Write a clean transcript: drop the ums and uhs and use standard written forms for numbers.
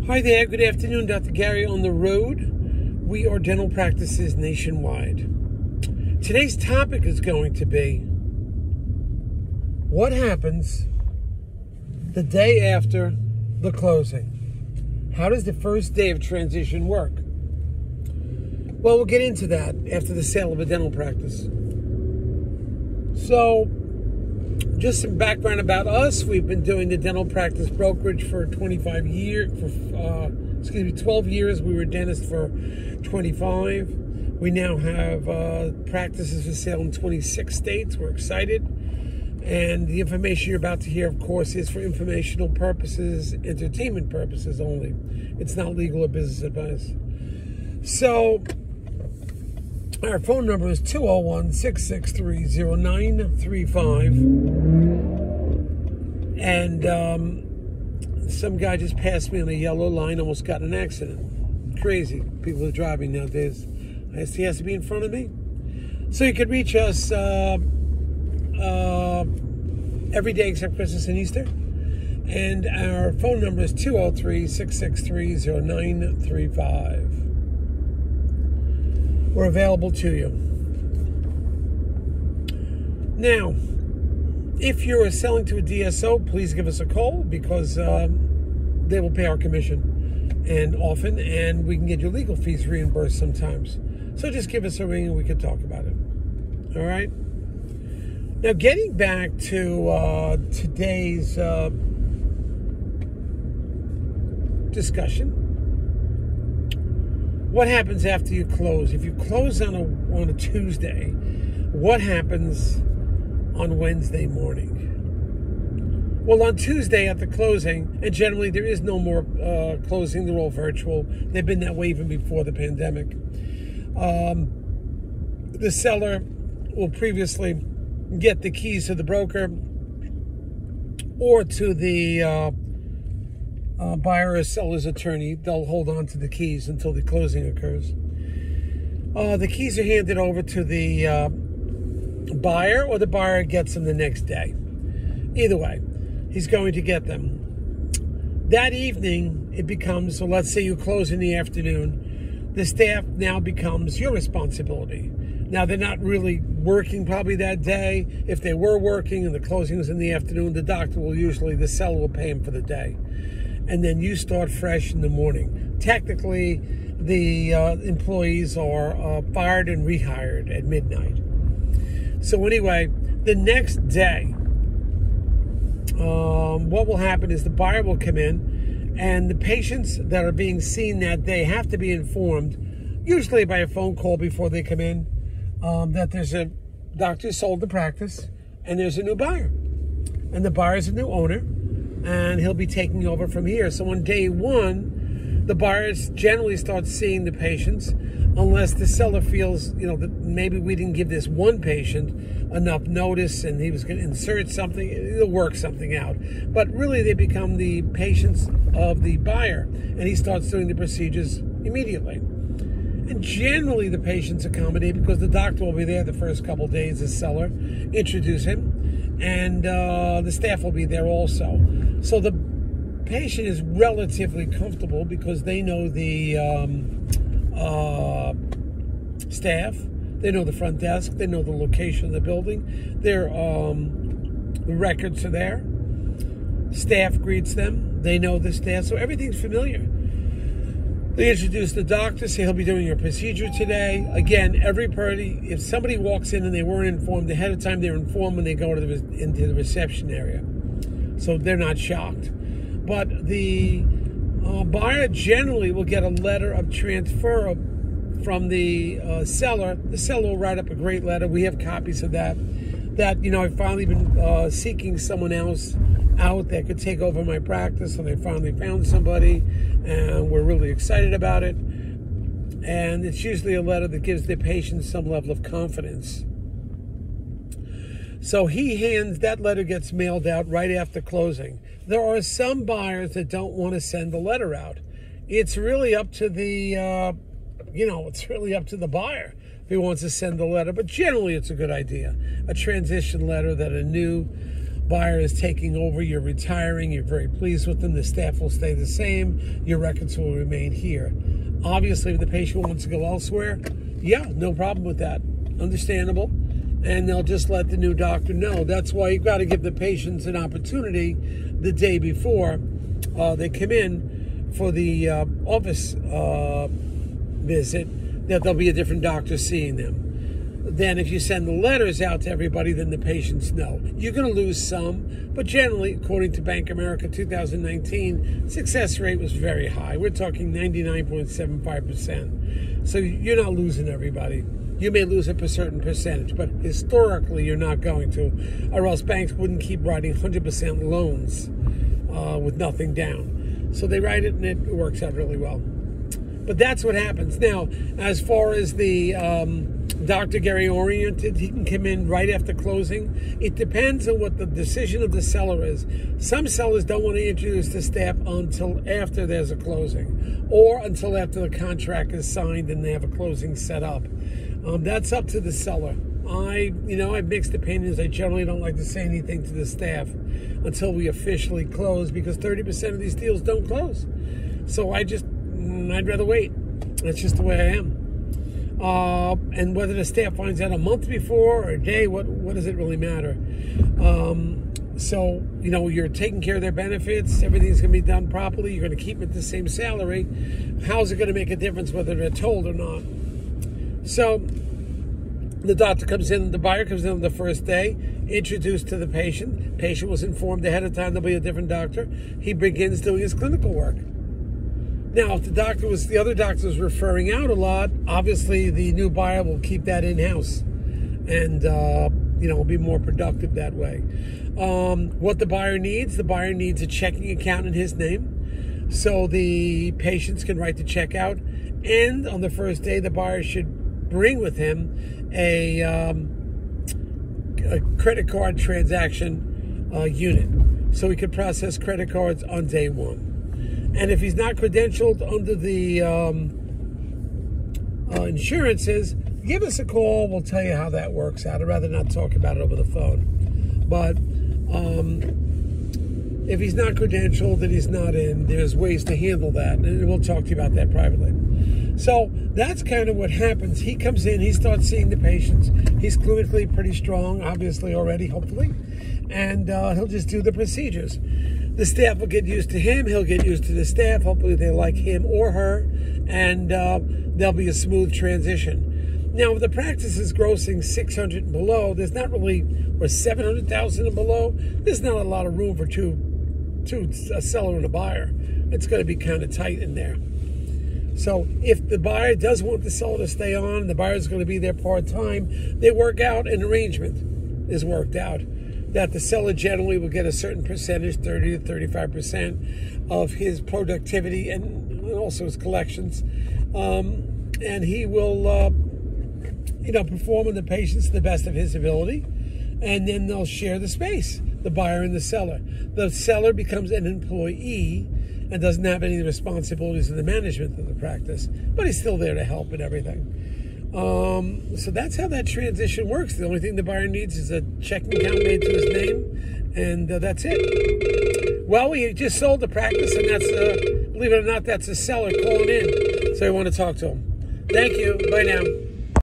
Hi there, good afternoon, Dr. Gary on the road. We are dental practices nationwide. Today's topic is going to be what happens the day after the closing. How does the first day of transition work? Well, we'll get into that after the sale of a dental practice. So, just some background about us. We've been doing the dental practice brokerage for 12 years. We were dentists for 25. We now have practices for sale in 26 states. We're excited. And the information you're about to hear, of course, is for informational purposes, entertainment purposes only. It's not legal or business advice. So, our phone number is 201-663-0935. And some guy just passed me on a yellow line, almost got in an accident. Crazy. People are driving nowadays. He has to be in front of me. So you could reach us every day except Christmas and Easter. And our phone number is 203-663-0935. We're available to you. Now, if you're selling to a DSO, please give us a call because they will pay our commission and often, and we can get your legal fees reimbursed sometimes. So just give us a ring and we can talk about it. All right? Now, getting back to today's discussion. What happens after you close? If you close on a Tuesday, what happens on Wednesday morning? Well, on Tuesday at the closing, and generally there is no more closing, they're all virtual. They've been that way even before the pandemic. The seller will previously get the keys to the broker or to the buyer or seller's attorney. They'll hold on to the keys until the closing occurs. The keys are handed over to the buyer, or the buyer gets them the next day. Either way, he's going to get them. That evening, it becomes, so let's say you close in the afternoon, the staff now becomes your responsibility. Now, they're not really working probably that day. If they were working and the closing was in the afternoon, the the seller will pay him for the day. And then you start fresh in the morning. Technically, the employees are fired and rehired at midnight. So anyway, the next day, what will happen is the buyer will come in, and the patients that are being seen that day have to be informed, usually by a phone call before they come in, that there's a doctor sold the practice, and there's a new buyer. And the buyer's a new owner, and he'll be taking over from here. So on day one, the buyers generally start seeing the patients, unless the seller feels, that maybe we didn't give this one patient enough notice and he was going to insert something. He'll work something out. But really, they become the patients of the buyer, and he starts doing the procedures immediately. And generally, the patients accommodate because the doctor will be there the first couple of days, the seller, introduce him, and the staff will be there also. So the patient is relatively comfortable because they know the staff, they know the front desk, they know the location of the building, the records are there, staff greets them, they know the staff, so everything's familiar. They introduce the doctor, say he'll be doing your procedure today. Again, every party, if somebody walks in and they weren't informed ahead of time, they're informed when they go into the reception area. So they're not shocked. But the buyer generally will get a letter of transfer from the seller. The seller will write up a great letter. We have copies of that. I've finally been seeking someone else out that could take over my practice, and I finally found somebody, and we're really excited about it. And it's usually a letter that gives the patient some level of confidence. So that letter gets mailed out right after closing. There are some buyers that don't want to send the letter out. It's really up to the, buyer if he wants to send the letter. But generally, it's a good idea. A transition letter that a new buyer is taking over, you're retiring, you're very pleased with them, the staff will stay the same, your records will remain here. Obviously, if the patient wants to go elsewhere, yeah, no problem with that. Understandable. And they'll just let the new doctor know. That's why you've got to give the patients an opportunity the day before they come in for the office visit, that there'll be a different doctor seeing them. Then if you send the letters out to everybody, then the patients know. You're going to lose some, but generally, according to Bank of America 2019, success rate was very high. We're talking 99.75%. So you're not losing everybody. You may lose a certain percentage, but historically you're not going to, or else banks wouldn't keep writing 100% loans with nothing down. So they write it and it works out really well. But that's what happens. Now, as far as the Dr. Gary oriented, he can come in right after closing. It depends on what the decision of the seller is. Some sellers don't want to introduce the staff until after there's a closing, or until after the contract is signed and they have a closing set up. That's up to the seller. I have mixed opinions. I generally don't like to say anything to the staff until we officially close, because 30% of these deals don't close. So I'd rather wait. That's just the way I am. And whether the staff finds out a month before or a day, what does it really matter? So, you're taking care of their benefits. Everything's going to be done properly. You're going to keep them at the same salary. How's it going to make a difference whether they're told or not? So the doctor comes in, the buyer comes in on the first day, introduced to the patient. Patient was informed ahead of time there'll be a different doctor. He begins doing his clinical work. Now, if the other doctor was referring out a lot, obviously the new buyer will keep that in-house and, be more productive that way. What the buyer needs a checking account in his name, so the patients can write the check out. And on the first day, the buyer should bring with him a credit card transaction unit, so he could process credit cards on day one. And if he's not credentialed under the insurances, give us a call. We'll tell you how that works out. I'd rather not talk about it over the phone. But if he's not credentialed and he's not in, there's ways to handle that. And we'll talk to you about that privately. So that's kind of what happens. He comes in, he starts seeing the patients. He's clinically pretty strong, obviously already, hopefully. And he'll just do the procedures. The staff will get used to him. He'll get used to the staff. Hopefully they like him or her. And there'll be a smooth transition. Now, if the practice is grossing 600 and below, there's not really, or 700,000 and below, there's not a lot of room for a seller and a buyer. It's going to be kind of tight in there. So if the buyer does want the seller to stay on, the buyer is going to be there part-time, they work out, an arrangement is worked out that the seller generally will get a certain percentage, 30 to 35% of his productivity and also his collections. And he will, perform on the patients to the best of his ability. And then they'll share the space, the buyer and the seller. The seller becomes an employee and doesn't have any responsibilities in the management of the practice, but he's still there to help and everything. So that's how that transition works. The only thing the buyer needs is a checking account made to his name, and that's it. Well, we just sold the practice, and that's, believe it or not, that's a seller calling in. So I want to talk to him. Thank you. Bye now.